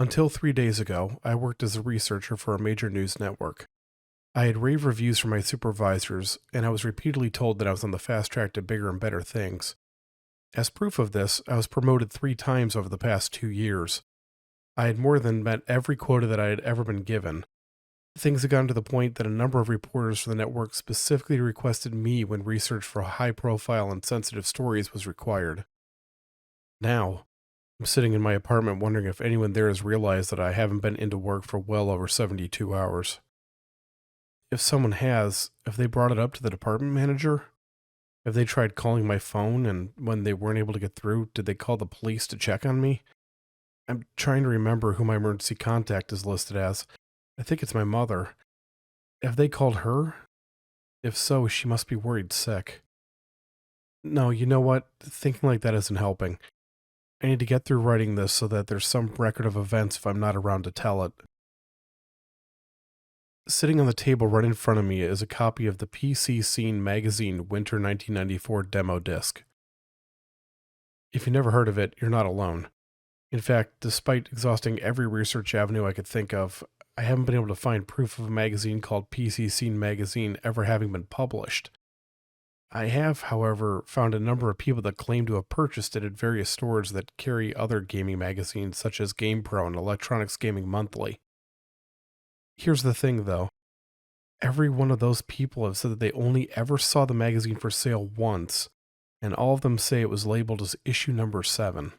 Until 3 days ago, I worked as a researcher for a major news network. I had rave reviews from my supervisors, and I was repeatedly told that I was on the fast track to bigger and better things. As proof of this, I was promoted 3 times over the past 2 years. I had more than met every quota that I had ever been given. Things had gotten to the point that a number of reporters for the network specifically requested me when research for high profile and sensitive stories was required. Now, I'm sitting in my apartment wondering if anyone there has realized that I haven't been into work for well over 72 hours. If someone has, have they brought it up to the department manager? Have they tried calling my phone, and when they weren't able to get through, did they call the police to check on me? I'm trying to remember who my emergency contact is listed as. I think it's my mother. Have they called her? If so, she must be worried sick. No, you know what? Thinking like that isn't helping. I need to get through writing this so that there's some record of events if I'm not around to tell it. Sitting on the table right in front of me is a copy of the PC Scene Magazine Winter 1994 demo disc. If you never heard of it, you're not alone. In fact, despite exhausting every research avenue I could think of, I haven't been able to find proof of a magazine called PC Scene Magazine ever having been published. I have, however, found a number of people that claim to have purchased it at various stores that carry other gaming magazines such as GamePro and Electronics Gaming Monthly. Here's the thing, though. Every one of those people have said that they only ever saw the magazine for sale once, and all of them say it was labeled as issue number 7.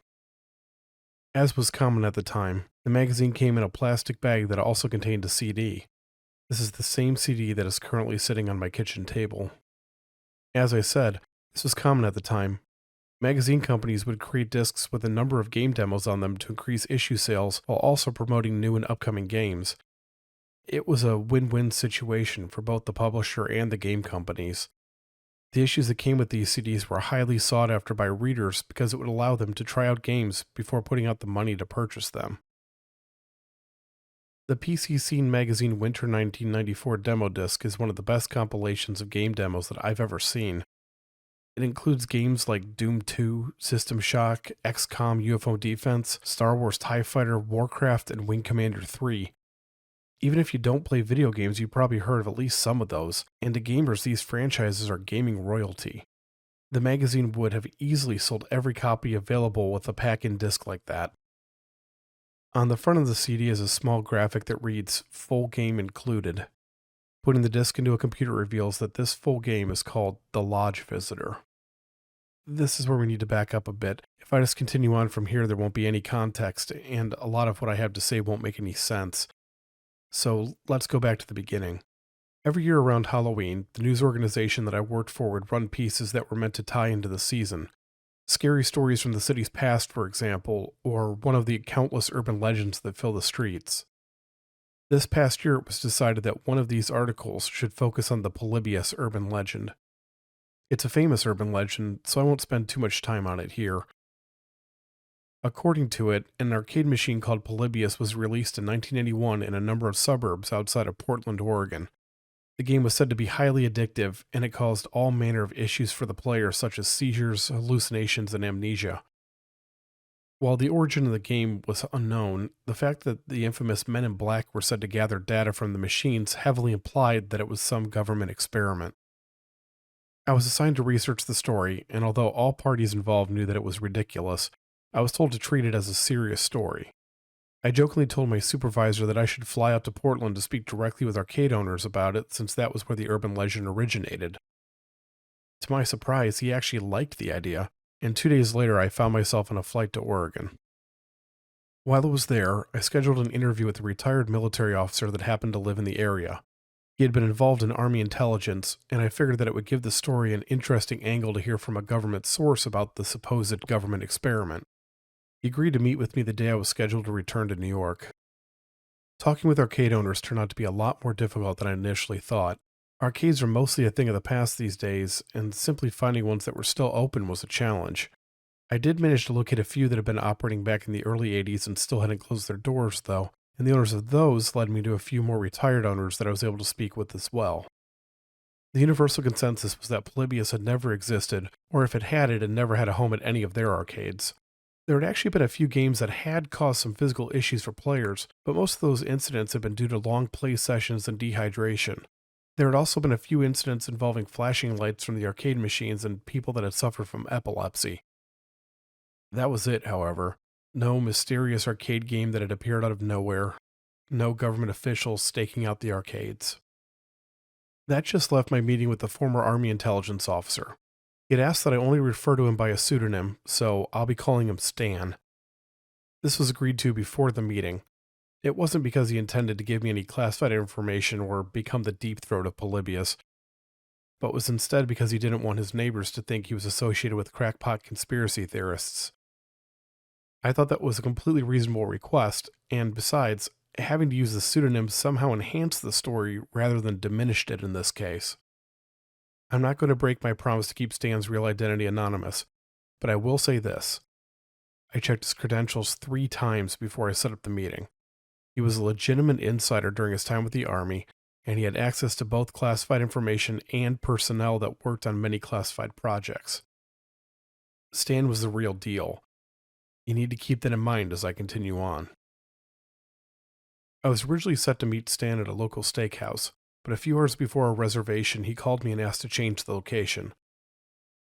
As was common at the time, the magazine came in a plastic bag that also contained a CD. This is the same CD that is currently sitting on my kitchen table. As I said, this was common at the time. Magazine companies would create discs with a number of game demos on them to increase issue sales while also promoting new and upcoming games. It was a win-win situation for both the publisher and the game companies. The issues that came with these CDs were highly sought after by readers because it would allow them to try out games before putting out the money to purchase them. The PC Scene Magazine Winter 1994 demo disc is one of the best compilations of game demos that I've ever seen. It includes games like Doom 2, System Shock, XCOM UFO Defense, Star Wars TIE Fighter, Warcraft, and Wing Commander 3. Even if you don't play video games, you've probably heard of at least some of those, and to gamers these franchises are gaming royalty. The magazine would have easily sold every copy available with a pack-in disc like that. On the front of the CD is a small graphic that reads, "Full Game Included." Putting the disc into a computer reveals that this full game is called The Lodge Visitor. This is where we need to back up a bit. If I just continue on from here, there won't be any context, and a lot of what I have to say won't make any sense. So let's go back to the beginning. Every year around Halloween, the news organization that I worked for would run pieces that were meant to tie into the season. Scary stories from the city's past, for example, or one of the countless urban legends that fill the streets. This past year, it was decided that one of these articles should focus on the Polybius urban legend. It's a famous urban legend, so I won't spend too much time on it here. According to it, an arcade machine called Polybius was released in 1981 in a number of suburbs outside of Portland, Oregon. The game was said to be highly addictive, and it caused all manner of issues for the player such as seizures, hallucinations, and amnesia. While the origin of the game was unknown, the fact that the infamous Men in Black were said to gather data from the machines heavily implied that it was some government experiment. I was assigned to research the story, and although all parties involved knew that it was ridiculous, I was told to treat it as a serious story. I jokingly told my supervisor that I should fly out to Portland to speak directly with arcade owners about it, since that was where the urban legend originated. To my surprise, he actually liked the idea, and 2 days later I found myself on a flight to Oregon. While I was there, I scheduled an interview with a retired military officer that happened to live in the area. He had been involved in Army intelligence, and I figured that it would give the story an interesting angle to hear from a government source about the supposed government experiment. He agreed to meet with me the day I was scheduled to return to New York. Talking with arcade owners turned out to be a lot more difficult than I initially thought. Arcades are mostly a thing of the past these days, and simply finding ones that were still open was a challenge. I did manage to locate a few that had been operating back in the early 80s and still hadn't closed their doors, though, and the owners of those led me to a few more retired owners that I was able to speak with as well. The universal consensus was that Polybius had never existed, or if it had never had a home at any of their arcades. There had actually been a few games that had caused some physical issues for players, but most of those incidents had been due to long play sessions and dehydration. There had also been a few incidents involving flashing lights from the arcade machines and people that had suffered from epilepsy. That was it, however. No mysterious arcade game that had appeared out of nowhere. No government officials staking out the arcades. That just left my meeting with the former Army intelligence officer. He had asked that I only refer to him by a pseudonym, so I'll be calling him Stan. This was agreed to before the meeting. It wasn't because he intended to give me any classified information or become the deep throat of Polybius, but was instead because he didn't want his neighbors to think he was associated with crackpot conspiracy theorists. I thought that was a completely reasonable request, and besides, having to use the pseudonym somehow enhanced the story rather than diminished it in this case. I'm not going to break my promise to keep Stan's real identity anonymous, but I will say this. I checked his credentials 3 times before I set up the meeting. He was a legitimate insider during his time with the Army, and he had access to both classified information and personnel that worked on many classified projects. Stan was the real deal. You need to keep that in mind as I continue on. I was originally set to meet Stan at a local steakhouse, but a few hours before our reservation, he called me and asked to change the location.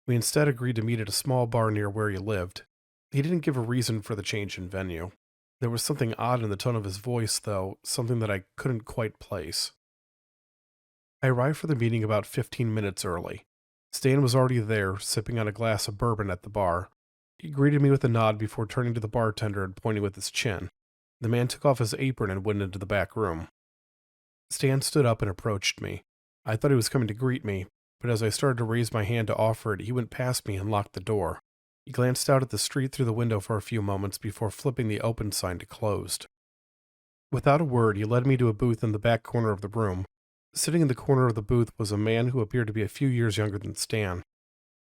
We instead agreed to meet at a small bar near where he lived. He didn't give a reason for the change in venue. There was something odd in the tone of his voice, though, something that I couldn't quite place. I arrived for the meeting about 15 minutes early. Stan was already there, sipping on a glass of bourbon at the bar. He greeted me with a nod before turning to the bartender and pointing with his chin. The man took off his apron and went into the back room. Stan stood up and approached me. I thought he was coming to greet me, but as I started to raise my hand to offer it, he went past me and locked the door. He glanced out at the street through the window for a few moments before flipping the open sign to closed. Without a word, he led me to a booth in the back corner of the room. Sitting in the corner of the booth was a man who appeared to be a few years younger than Stan.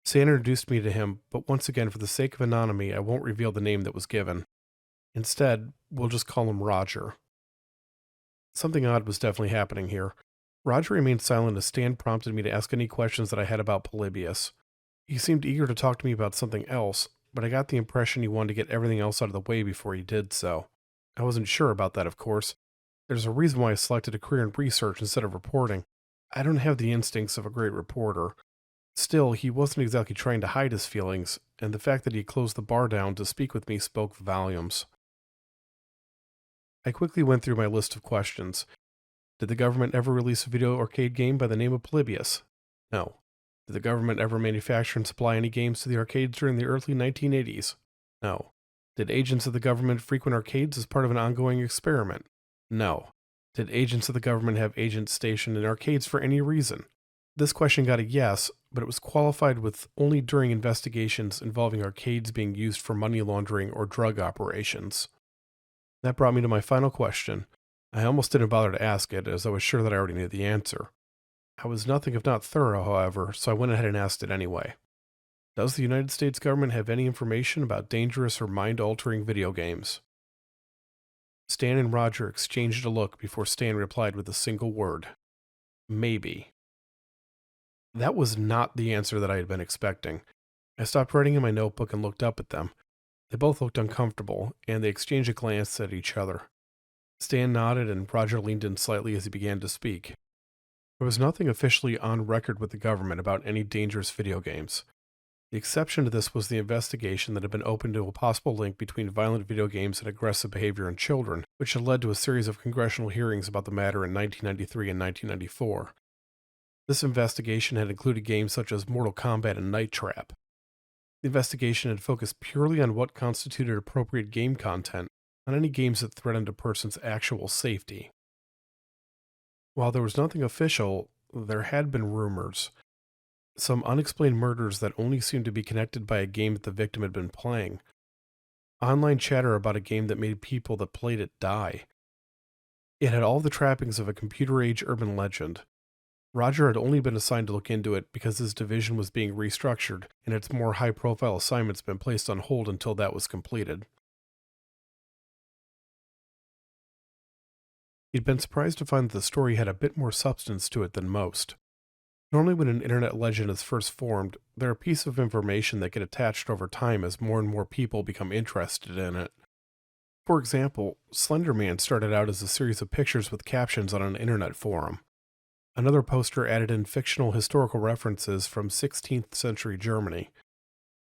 Stan introduced me to him, but once again, for the sake of anonymity, I won't reveal the name that was given. Instead, we'll just call him Roger. Something odd was definitely happening here. Roger remained silent as Stan prompted me to ask any questions that I had about Polybius. He seemed eager to talk to me about something else, but I got the impression he wanted to get everything else out of the way before he did so. I wasn't sure about that, of course. There's a reason why I selected a career in research instead of reporting. I don't have the instincts of a great reporter. Still, he wasn't exactly trying to hide his feelings, and the fact that he closed the bar down to speak with me spoke volumes. I quickly went through my list of questions. Did the government ever release a video arcade game by the name of Polybius? No. Did the government ever manufacture and supply any games to the arcades during the early 1980s? No. Did agents of the government frequent arcades as part of an ongoing experiment? No. Did agents of the government have agents stationed in arcades for any reason? This question got a yes, but it was qualified with only during investigations involving arcades being used for money laundering or drug operations. That brought me to my final question. I almost didn't bother to ask it, as I was sure that I already knew the answer. I was nothing if not thorough, however, so I went ahead and asked it anyway. Does the United States government have any information about dangerous or mind-altering video games? Stan and Roger exchanged a look before Stan replied with a single word. Maybe. That was not the answer that I had been expecting. I stopped writing in my notebook and looked up at them. They both looked uncomfortable, and they exchanged a glance at each other. Stan nodded, and Roger leaned in slightly as he began to speak. There was nothing officially on record with the government about any dangerous video games. The exception to this was the investigation that had been opened to a possible link between violent video games and aggressive behavior in children, which had led to a series of congressional hearings about the matter in 1993 and 1994. This investigation had included games such as Mortal Kombat and Night Trap. The investigation had focused purely on what constituted appropriate game content, on any games that threatened a person's actual safety. While there was nothing official, there had been rumors. Some unexplained murders that only seemed to be connected by a game that the victim had been playing. Online chatter about a game that made people that played it die. It had all the trappings of a computer-age urban legend. Roger had only been assigned to look into it because his division was being restructured and its more high-profile assignments been placed on hold until that was completed. He'd been surprised to find that the story had a bit more substance to it than most. Normally, when an internet legend is first formed, they're a piece of information that get attached over time as more and more people become interested in it. For example, Slender Man started out as a series of pictures with captions on an internet forum. Another poster added in fictional historical references from 16th century Germany.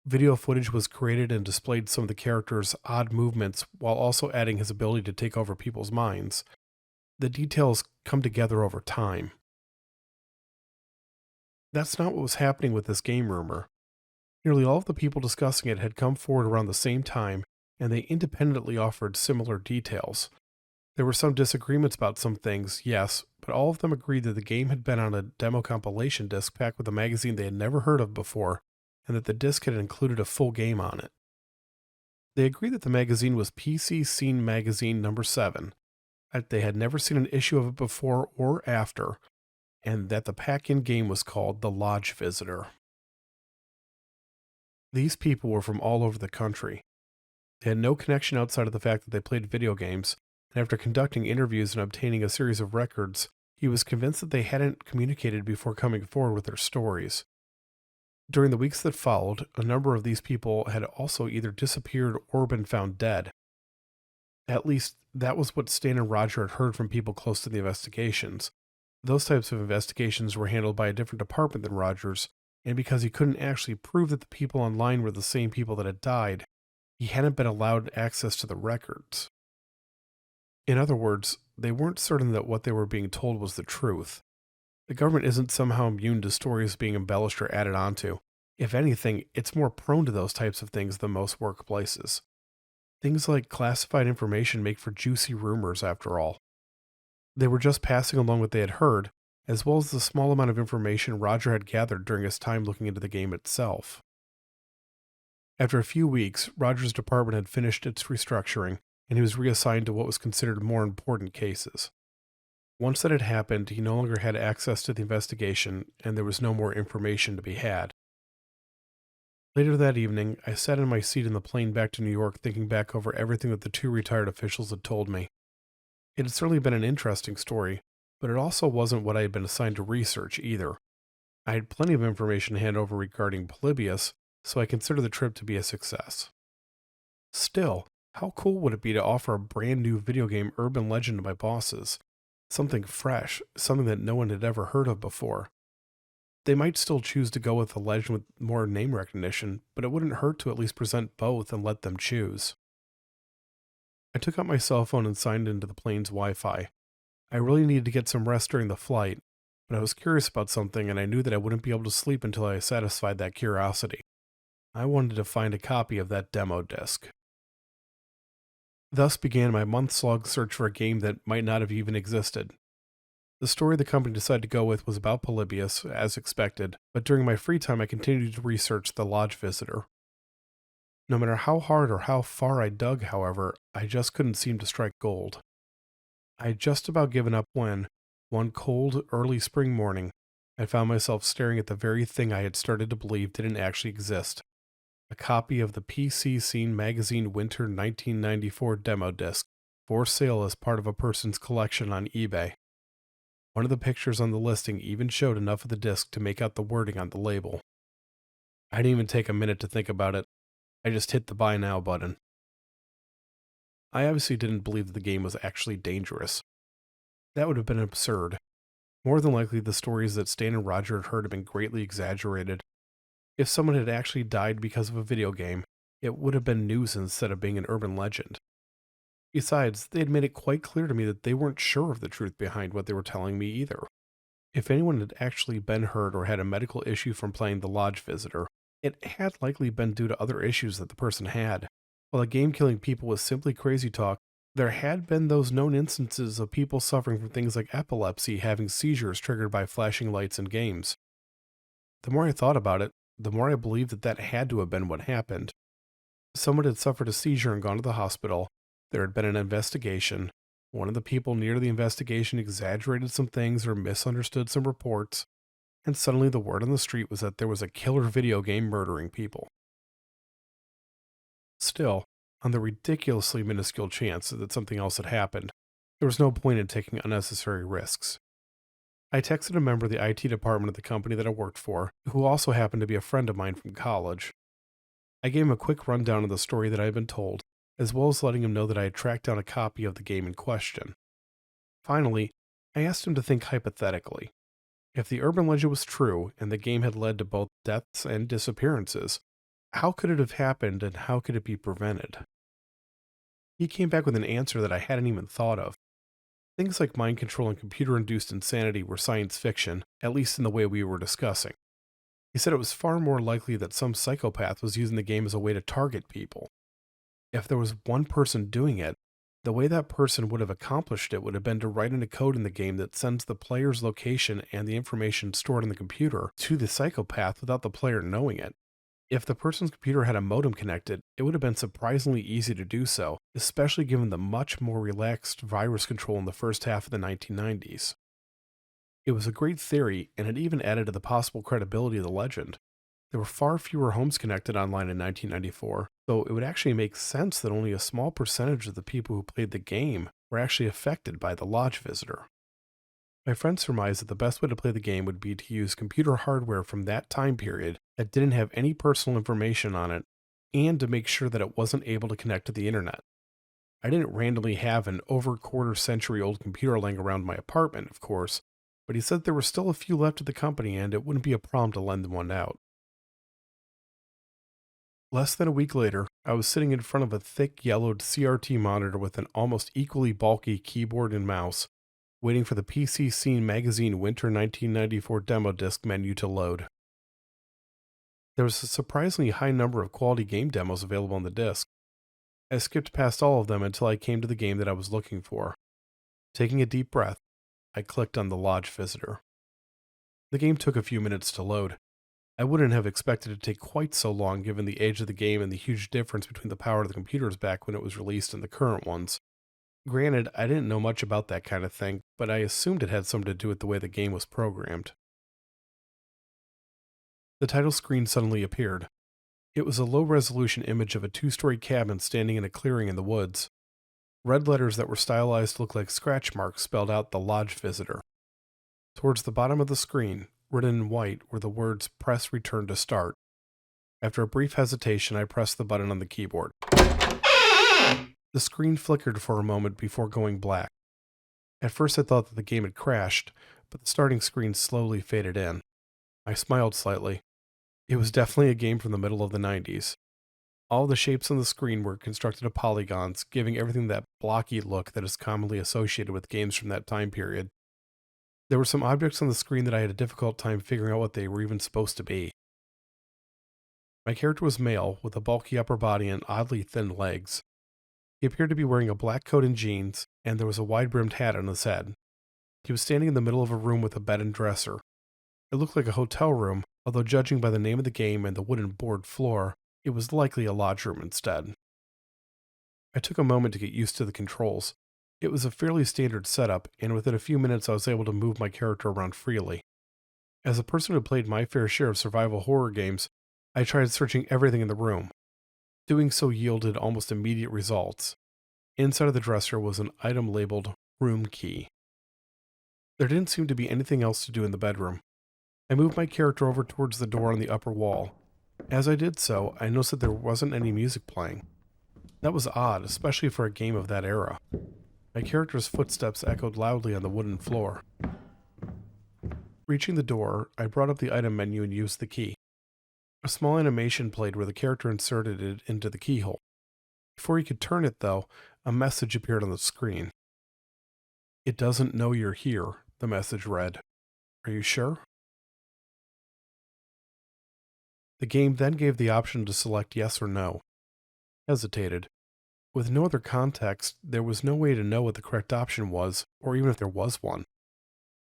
Video footage was created and displayed some of the character's odd movements while also adding his ability to take over people's minds. The details come together over time. That's not what was happening with this game rumor. Nearly all of the people discussing it had come forward around the same time, and they independently offered similar details. There were some disagreements about some things, yes, but all of them agreed that the game had been on a demo compilation disc packed with a magazine they had never heard of before, and that the disc had included a full game on it. They agreed that the magazine was PC Scene Magazine number 7, that they had never seen an issue of it before or after, and that the pack-in game was called The Lodge Visitor. These people were from all over the country. They had no connection outside of the fact that they played video games, and after conducting interviews and obtaining a series of records, he was convinced that they hadn't communicated before coming forward with their stories. During the weeks that followed, a number of these people had also either disappeared or been found dead. At least, that was what Stan and Roger had heard from people close to the investigations. Those types of investigations were handled by a different department than Roger's, and because he couldn't actually prove that the people online were the same people that had died, he hadn't been allowed access to the records. In other words, they weren't certain that what they were being told was the truth. The government isn't somehow immune to stories being embellished or added onto. If anything, it's more prone to those types of things than most workplaces. Things like classified information make for juicy rumors, after all. They were just passing along what they had heard, as well as the small amount of information Roger had gathered during his time looking into the game itself. After a few weeks, Roger's department had finished its restructuring, and he was reassigned to what was considered more important cases. Once that had happened, he no longer had access to the investigation, and there was no more information to be had. Later that evening, I sat in my seat in the plane back to New York thinking back over everything that the two retired officials had told me. It had certainly been an interesting story, but it also wasn't what I had been assigned to research either. I had plenty of information to hand over regarding Polybius, so I considered the trip to be a success. Still, how cool would it be to offer a brand new video game urban legend to my bosses? Something fresh, something that no one had ever heard of before. They might still choose to go with a legend with more name recognition, but it wouldn't hurt to at least present both and let them choose. I took out my cell phone and signed into the plane's Wi-Fi. I really needed to get some rest during the flight, but I was curious about something and I knew that I wouldn't be able to sleep until I satisfied that curiosity. I wanted to find a copy of that demo disc. Thus began my months-long search for a game that might not have even existed. The story the company decided to go with was about Polybius, as expected, but during my free time I continued to research The Lodge Visitor. No matter how hard or how far I dug, however, I just couldn't seem to strike gold. I had just about given up when, one cold, early spring morning, I found myself staring at the very thing I had started to believe didn't actually exist. A copy of the PC Scene Magazine Winter 1994 demo disc, for sale as part of a person's collection on eBay. One of the pictures on the listing even showed enough of the disc to make out the wording on the label. I didn't even take a minute to think about it. I just hit the buy now button. I obviously didn't believe that the game was actually dangerous. That would have been absurd. More than likely, the stories that Stan and Roger had heard had been greatly exaggerated. If someone had actually died because of a video game, it would have been news instead of being an urban legend. Besides, they had made it quite clear to me that they weren't sure of the truth behind what they were telling me either. If anyone had actually been hurt or had a medical issue from playing The Lodge Visitor, it had likely been due to other issues that the person had. While the game killing people was simply crazy talk, there had been those known instances of people suffering from things like epilepsy having seizures triggered by flashing lights in games. The more I thought about it, the more I believed that that had to have been what happened. Someone had suffered a seizure and gone to the hospital. There had been an investigation. One of the people near the investigation exaggerated some things or misunderstood some reports, and suddenly the word on the street was that there was a killer video game murdering people. Still, on the ridiculously minuscule chance that something else had happened, there was no point in taking unnecessary risks. I texted a member of the IT department of the company that I worked for, who also happened to be a friend of mine from college. I gave him a quick rundown of the story that I had been told, as well as letting him know that I had tracked down a copy of the game in question. Finally, I asked him to think hypothetically. If the urban legend was true and the game had led to both deaths and disappearances, how could it have happened and how could it be prevented? He came back with an answer that I hadn't even thought of. Things like mind control and computer induced insanity were science fiction, at least in the way we were discussing. He said it was far more likely that some psychopath was using the game as a way to target people. If there was one person doing it, the way that person would have accomplished it would have been to write in a code in the game that sends the player's location and the information stored in the computer to the psychopath without the player knowing it. If the person's computer had a modem connected, it would have been surprisingly easy to do so, especially given the much more relaxed virus control in the first half of the 1990s. It was a great theory, and it even added to the possible credibility of the legend. There were far fewer homes connected online in 1994, so it would actually make sense that only a small percentage of the people who played the game were actually affected by the lodge visitor. My friend surmised that the best way to play the game would be to use computer hardware from that time period that didn't have any personal information on it, and to make sure that it wasn't able to connect to the internet. I didn't randomly have an over quarter-century old computer laying around my apartment, of course, but he said there were still a few left at the company and it wouldn't be a problem to lend one out. Less than a week later, I was sitting in front of a thick yellowed CRT monitor with an almost equally bulky keyboard and mouse, waiting for the PC Scene Magazine Winter 1994 demo disc menu to load. There was a surprisingly high number of quality game demos available on the disc. I skipped past all of them until I came to the game that I was looking for. Taking a deep breath, I clicked on the Lodge Visitor. The game took a few minutes to load. I wouldn't have expected it to take quite so long given the age of the game and the huge difference between the power of the computers back when it was released and the current ones. Granted, I didn't know much about that kind of thing, but I assumed it had something to do with the way the game was programmed. The title screen suddenly appeared. It was a low-resolution image of a two-story cabin standing in a clearing in the woods. Red letters that were stylized to look like scratch marks spelled out the Lodge Visitor. Towards the bottom of the screen, written in white, were the words "Press Return to Start." After a brief hesitation, I pressed the button on the keyboard. The screen flickered for a moment before going black. At first I thought that the game had crashed, but the starting screen slowly faded in. I smiled slightly. It was definitely a game from the middle of the 90s. All the shapes on the screen were constructed of polygons, giving everything that blocky look that is commonly associated with games from that time period. There were some objects on the screen that I had a difficult time figuring out what they were even supposed to be. My character was male, with a bulky upper body and oddly thin legs. He appeared to be wearing a black coat and jeans, and there was a wide-brimmed hat on his head. He was standing in the middle of a room with a bed and dresser. It looked like a hotel room, although judging by the name of the game and the wooden board floor, it was likely a lodge room instead. I took a moment to get used to the controls. It was a fairly standard setup, and within a few minutes I was able to move my character around freely. As a person who played my fair share of survival horror games, I tried searching everything in the room. Doing so yielded almost immediate results. Inside of the dresser was an item labeled "Room Key." There didn't seem to be anything else to do in the bedroom. I moved my character over towards the door on the upper wall. As I did so, I noticed that there wasn't any music playing. That was odd, especially for a game of that era. My character's footsteps echoed loudly on the wooden floor. Reaching the door, I brought up the item menu and used the key. A small animation played where the character inserted it into the keyhole. Before he could turn it, though, a message appeared on the screen. "It doesn't know you're here," the message read. "Are you sure?" The game then gave the option to select yes or no. I hesitated. With no other context, there was no way to know what the correct option was, or even if there was one.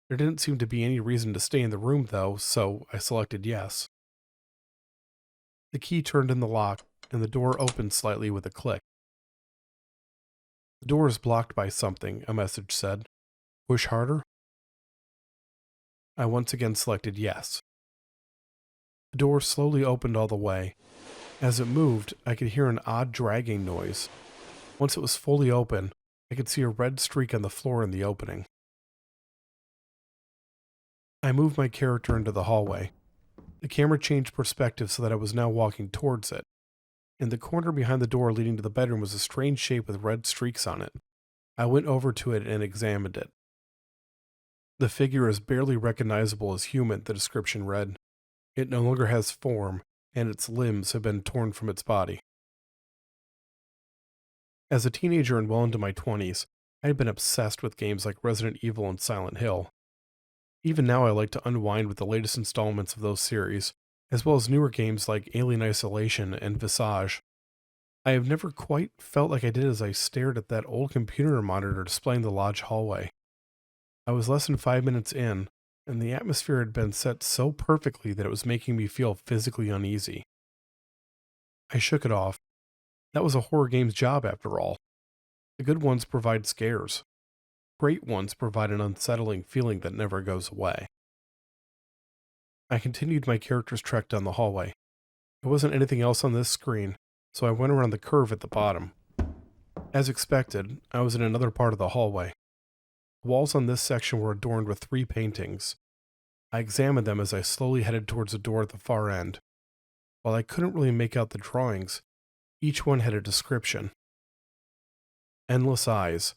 There didn't seem to be any reason to stay in the room, though, so I selected yes. The key turned in the lock, and the door opened slightly with a click. "The door is blocked by something," a message said. "Push harder?" I once again selected yes. The door slowly opened all the way. As it moved, I could hear an odd dragging noise. Once it was fully open, I could see a red streak on the floor in the opening. I moved my character into the hallway. The camera changed perspective so that I was now walking towards it. In the corner behind the door leading to the bedroom was a strange shape with red streaks on it. I went over to it and examined it. The figure is barely recognizable as human, the description read. It no longer has form, and its limbs have been torn from its body. As a teenager and well into my 20s, I had been obsessed with games like Resident Evil and Silent Hill. Even now I like to unwind with the latest installments of those series, as well as newer games like Alien Isolation and Visage. I have never quite felt like I did as I stared at that old computer monitor displaying the lodge hallway. I was less than 5 minutes in, and the atmosphere had been set so perfectly that it was making me feel physically uneasy. I shook it off. That was a horror game's job after all. The good ones provide scares. Great ones provide an unsettling feeling that never goes away. I continued my character's trek down the hallway. There wasn't anything else on this screen, so I went around the curve at the bottom. As expected, I was in another part of the hallway. The walls on this section were adorned with 3 paintings. I examined them as I slowly headed towards the door at the far end. While I couldn't really make out the drawings, each one had a description. Endless eyes,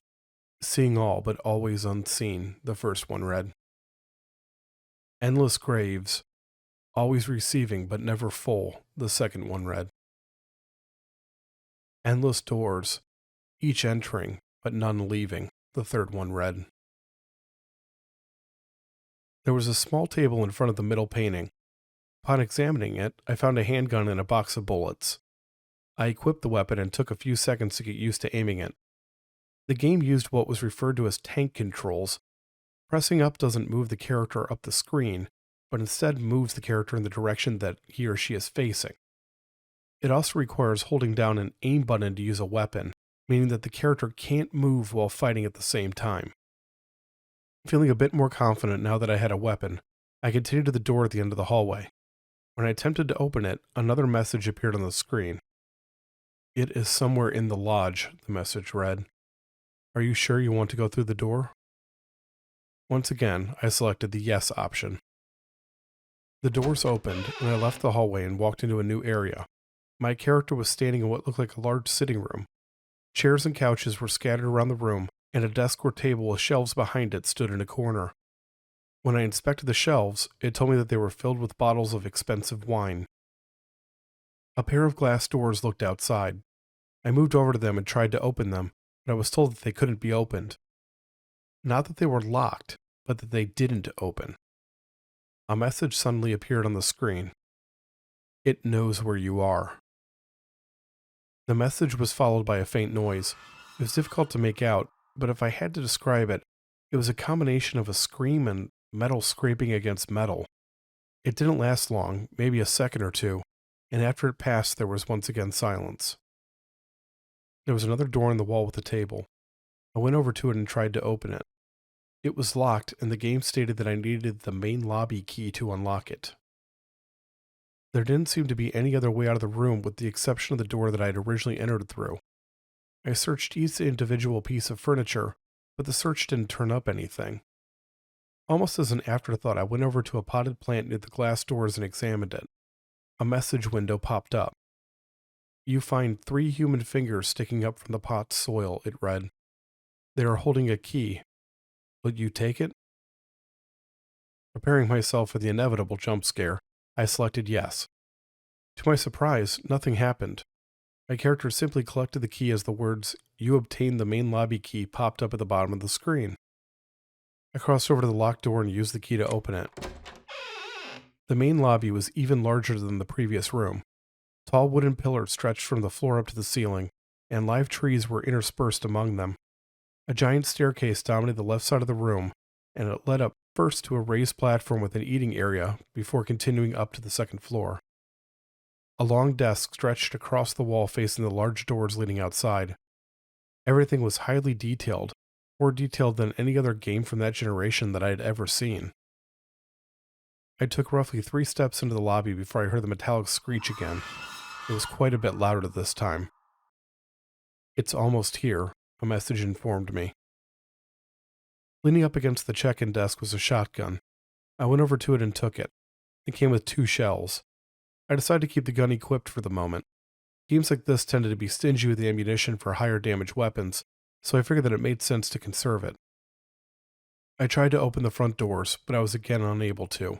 seeing all but always unseen, the first one read. Endless graves, always receiving but never full, the second one read. Endless doors, each entering but none leaving, the third one read. There was a small table in front of the middle painting. Upon examining it, I found a handgun and a box of bullets. I equipped the weapon and took a few seconds to get used to aiming it. The game used what was referred to as tank controls. Pressing up doesn't move the character up the screen, but instead moves the character in the direction that he or she is facing. It also requires holding down an aim button to use a weapon, meaning that the character can't move while fighting at the same time. Feeling a bit more confident now that I had a weapon, I continued to the door at the end of the hallway. When I attempted to open it, another message appeared on the screen. "It is somewhere in the lodge," the message read. "Are you sure you want to go through the door?" Once again, I selected the yes option. The doors opened, and I left the hallway and walked into a new area. My character was standing in what looked like a large sitting room. Chairs and couches were scattered around the room, and a desk or table with shelves behind it stood in a corner. When I inspected the shelves, it told me that they were filled with bottles of expensive wine. A pair of glass doors looked outside. I moved over to them and tried to open them, but I was told that they couldn't be opened. Not that they were locked, but that they didn't open. A message suddenly appeared on the screen. "It knows where you are." The message was followed by a faint noise. It was difficult to make out, but if I had to describe it, it was a combination of a scream and metal scraping against metal. It didn't last long, maybe a second or two, and after it passed there was once again silence. There was another door in the wall with a table. I went over to it and tried to open it. It was locked, and the game stated that I needed the main lobby key to unlock it. There didn't seem to be any other way out of the room with the exception of the door that I had originally entered through. I searched each individual piece of furniture, but the search didn't turn up anything. Almost as an afterthought, I went over to a potted plant near the glass doors and examined it. A message window popped up. "You find 3 human fingers sticking up from the pot's soil," it read. "They are holding a key. Will you take it?" Preparing myself for the inevitable jump scare, I selected yes. To my surprise, nothing happened. My character simply collected the key as the words, "You obtained the main lobby key," popped up at the bottom of the screen. I crossed over to the locked door and used the key to open it. The main lobby was even larger than the previous room. Tall wooden pillars stretched from the floor up to the ceiling, and live trees were interspersed among them. A giant staircase dominated the left side of the room, and it led up first to a raised platform with an eating area before continuing up to the second floor. A long desk stretched across the wall facing the large doors leading outside. Everything was highly detailed, more detailed than any other game from that generation that I had ever seen. I took roughly 3 steps into the lobby before I heard the metallic screech again. It was quite a bit louder this time. "It's almost here," a message informed me. Leaning up against the check-in desk was a shotgun. I went over to it and took it. It came with 2 shells. I decided to keep the gun equipped for the moment. Games like this tended to be stingy with the ammunition for higher damage weapons, so I figured that it made sense to conserve it. I tried to open the front doors, but I was again unable to.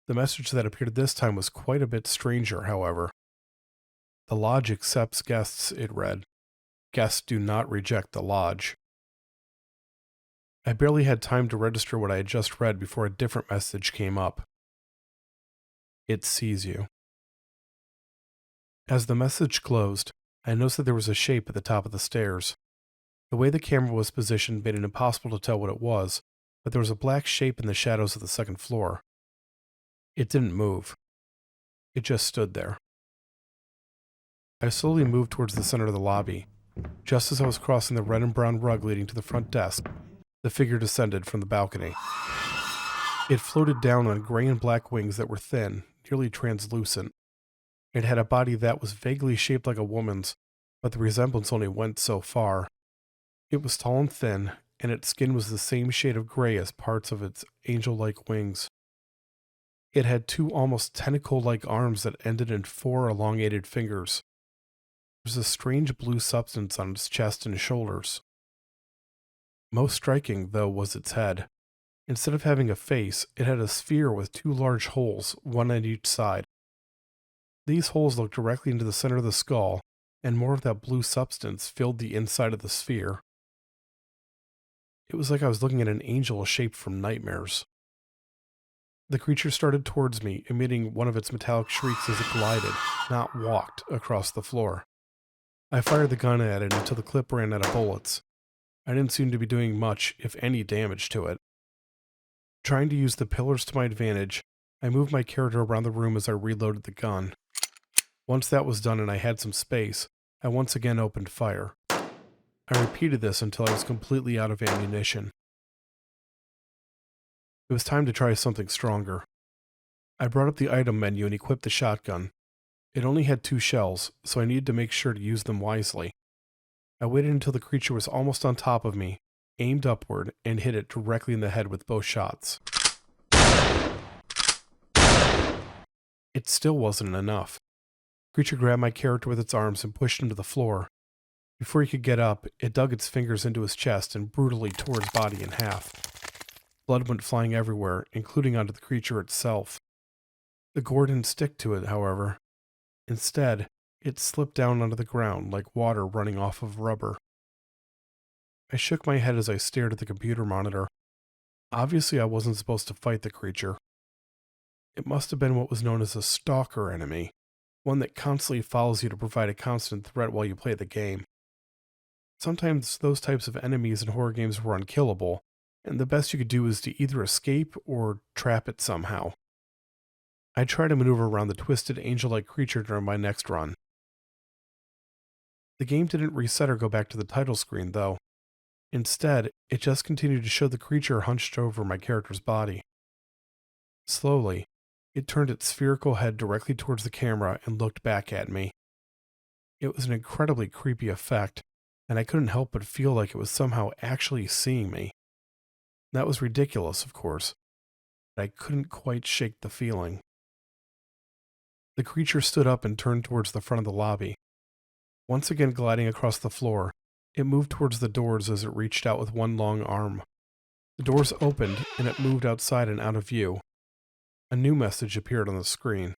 The message that appeared this time was quite a bit stranger, however. "The lodge accepts guests," it read. "Guests do not reject the lodge." I barely had time to register what I had just read before a different message came up. "It sees you." As the message closed, I noticed that there was a shape at the top of the stairs. The way the camera was positioned made it impossible to tell what it was, but there was a black shape in the shadows of the second floor. It didn't move. It just stood there. I slowly moved towards the center of the lobby. Just as I was crossing the red and brown rug leading to the front desk, the figure descended from the balcony. It floated down on gray and black wings that were thin, nearly translucent. It had a body that was vaguely shaped like a woman's, but the resemblance only went so far. It was tall and thin, and its skin was the same shade of gray as parts of its angel-like wings. It had 2 almost tentacle-like arms that ended in 4 elongated fingers. There was a strange blue substance on its chest and shoulders. Most striking, though, was its head. Instead of having a face, it had a sphere with 2 large holes, one on each side. These holes looked directly into the center of the skull, and more of that blue substance filled the inside of the sphere. It was like I was looking at an angel shaped from nightmares. The creature started towards me, emitting one of its metallic shrieks as it glided, not walked, across the floor. I fired the gun at it until the clip ran out of bullets. I didn't seem to be doing much, if any, damage to it. Trying to use the pillars to my advantage, I moved my character around the room as I reloaded the gun. Once that was done and I had some space, I once again opened fire. I repeated this until I was completely out of ammunition. It was time to try something stronger. I brought up the item menu and equipped the shotgun. It only had 2 shells, so I needed to make sure to use them wisely. I waited until the creature was almost on top of me, aimed upward, and hit it directly in the head with both shots. It still wasn't enough. The creature grabbed my character with its arms and pushed him to the floor. Before he could get up, it dug its fingers into his chest and brutally tore his body in half. Blood went flying everywhere, including onto the creature itself. The gore didn't stick to it, however. Instead, it slipped down onto the ground like water running off of rubber. I shook my head as I stared at the computer monitor. Obviously, I wasn't supposed to fight the creature. It must have been what was known as a stalker enemy, one that constantly follows you to provide a constant threat while you play the game. Sometimes those types of enemies in horror games were unkillable, and the best you could do was to either escape or trap it somehow. I tried to maneuver around the twisted angel-like creature during my next run. The game didn't reset or go back to the title screen, though. Instead, it just continued to show the creature hunched over my character's body. Slowly, it turned its spherical head directly towards the camera and looked back at me. It was an incredibly creepy effect, and I couldn't help but feel like it was somehow actually seeing me. That was ridiculous, of course, but I couldn't quite shake the feeling. The creature stood up and turned towards the front of the lobby. Once again gliding across the floor, it moved towards the doors as it reached out with one long arm. The doors opened, and it moved outside and out of view. A new message appeared on the screen.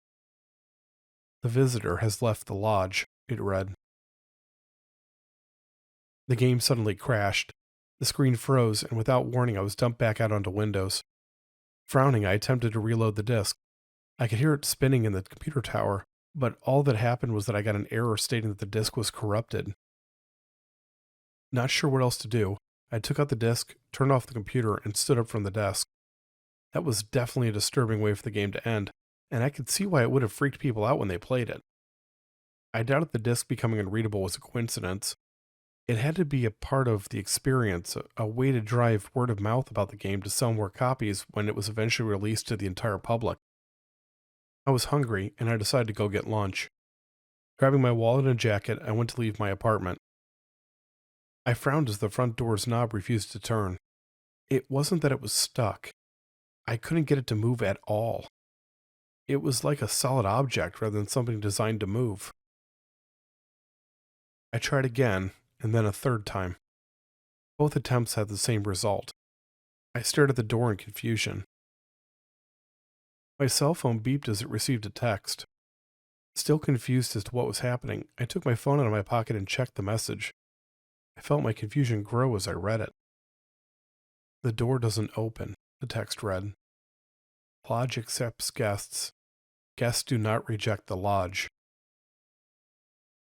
"The visitor has left the lodge," it read. The game suddenly crashed. The screen froze, and without warning I was dumped back out onto Windows. Frowning, I attempted to reload the disk. I could hear it spinning in the computer tower, but all that happened was that I got an error stating that the disk was corrupted. Not sure what else to do, I took out the disk, turned off the computer, and stood up from the desk. That was definitely a disturbing way for the game to end, and I could see why it would have freaked people out when they played it. I doubted the disk becoming unreadable was a coincidence. It had to be a part of the experience, a way to drive word of mouth about the game to sell more copies when it was eventually released to the entire public. I was hungry, and I decided to go get lunch. Grabbing my wallet and a jacket, I went to leave my apartment. I frowned as the front door's knob refused to turn. It wasn't that it was stuck. I couldn't get it to move at all. It was like a solid object rather than something designed to move. I tried again, and then a third time. Both attempts had the same result. I stared at the door in confusion. My cell phone beeped as it received a text. Still confused as to what was happening, I took my phone out of my pocket and checked the message. I felt my confusion grow as I read it. "The door doesn't open," the text read. "Lodge accepts guests. Guests do not reject the lodge."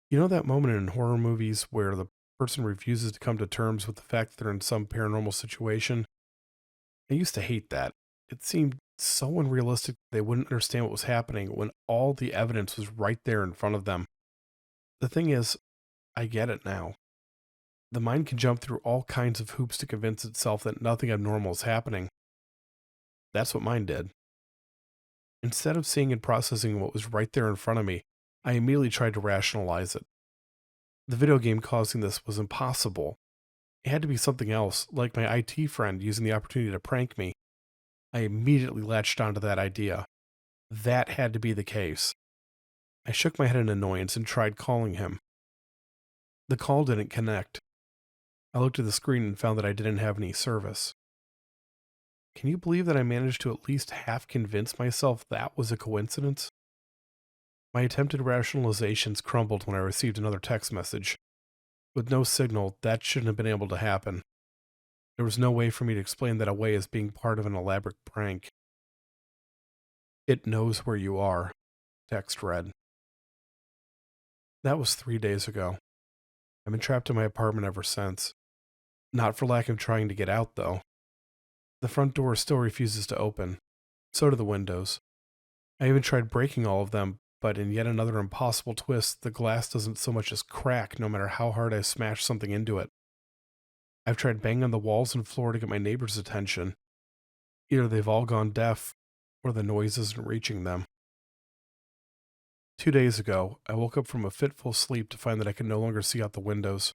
You know that moment in horror movies where the person refuses to come to terms with the fact that they're in some paranormal situation? I used to hate that. It seemed so unrealistic that they wouldn't understand what was happening when all the evidence was right there in front of them. The thing is, I get it now. The mind can jump through all kinds of hoops to convince itself that nothing abnormal is happening. That's what mine did. Instead of seeing and processing what was right there in front of me, I immediately tried to rationalize it. The video game causing this was impossible. It had to be something else, like my IT friend using the opportunity to prank me. I immediately latched onto that idea. That had to be the case. I shook my head in annoyance and tried calling him. The call didn't connect. I looked at the screen and found that I didn't have any service. Can you believe that I managed to at least half convince myself that was a coincidence? My attempted rationalizations crumbled when I received another text message. With no signal, that shouldn't have been able to happen. There was no way for me to explain that away as being part of an elaborate prank. "It knows where you are," text read. That was 3 days ago. I've been trapped in my apartment ever since. Not for lack of trying to get out, though. The front door still refuses to open. So do the windows. I even tried breaking all of them, but in yet another impossible twist, the glass doesn't so much as crack no matter how hard I smash something into it. I've tried banging on the walls and floor to get my neighbors' attention. Either they've all gone deaf, or the noise isn't reaching them. 2 days ago, I woke up from a fitful sleep to find that I could no longer see out the windows.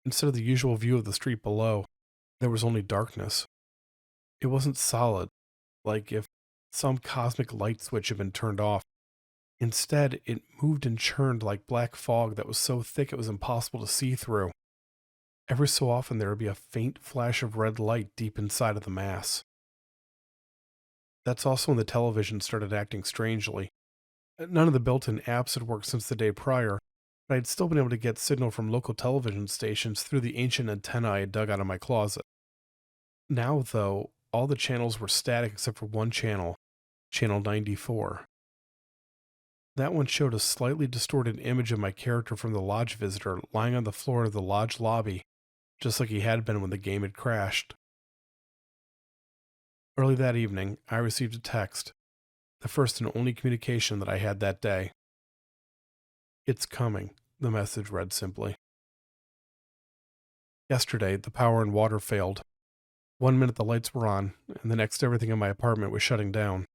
Instead of the usual view of the street below, there was only darkness. It wasn't solid, like if some cosmic light switch had been turned off. Instead, it moved and churned like black fog that was so thick it was impossible to see through. Every so often there would be a faint flash of red light deep inside of the mass. That's also when the television started acting strangely. None of the built-in apps had worked since the day prior, but I'd still been able to get signal from local television stations through the ancient antenna I had dug out of my closet. Now, though, all the channels were static except for one channel, channel 94. That one showed a slightly distorted image of my character from the lodge visitor lying on the floor of the lodge lobby, just like he had been when the game had crashed. Early that evening, I received a text, the first and only communication that I had that day. "It's coming," the message read simply. Yesterday, the power and water failed. 1 minute the lights were on, and the next everything in my apartment was shutting down.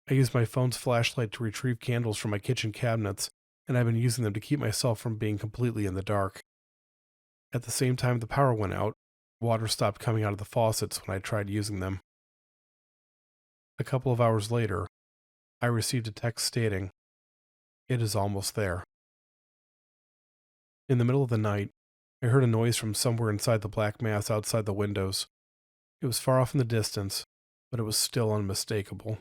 I used my phone's flashlight to retrieve candles from my kitchen cabinets, and I've been using them to keep myself from being completely in the dark. At the same time the power went out, water stopped coming out of the faucets when I tried using them. A couple of hours later, I received a text stating, "It is almost there." In the middle of the night, I heard a noise from somewhere inside the black mass outside the windows. It was far off in the distance, but it was still unmistakable.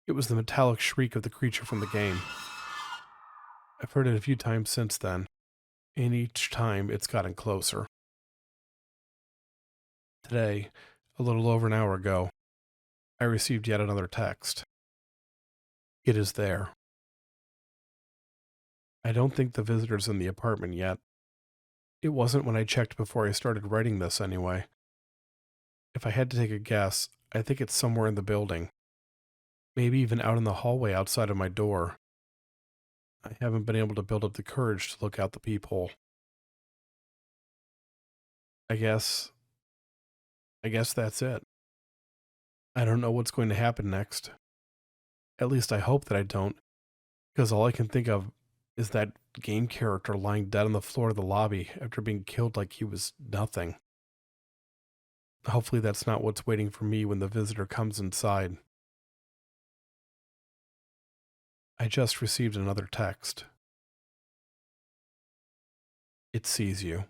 It was the metallic shriek of the creature from the game. I've heard it a few times since then, and each time it's gotten closer. Today, a little over an hour ago, I received yet another text. "It is there." I don't think the visitor's in the apartment yet. It wasn't when I checked before I started writing this anyway. If I had to take a guess, I think it's somewhere in the building. Maybe even out in the hallway outside of my door. I haven't been able to build up the courage to look out the peephole. I guess that's it. I don't know what's going to happen next. At least I hope that I don't, because all I can think of is that game character lying dead on the floor of the lobby after being killed like he was nothing. Hopefully that's not what's waiting for me when the visitor comes inside. I just received another text. It sees you.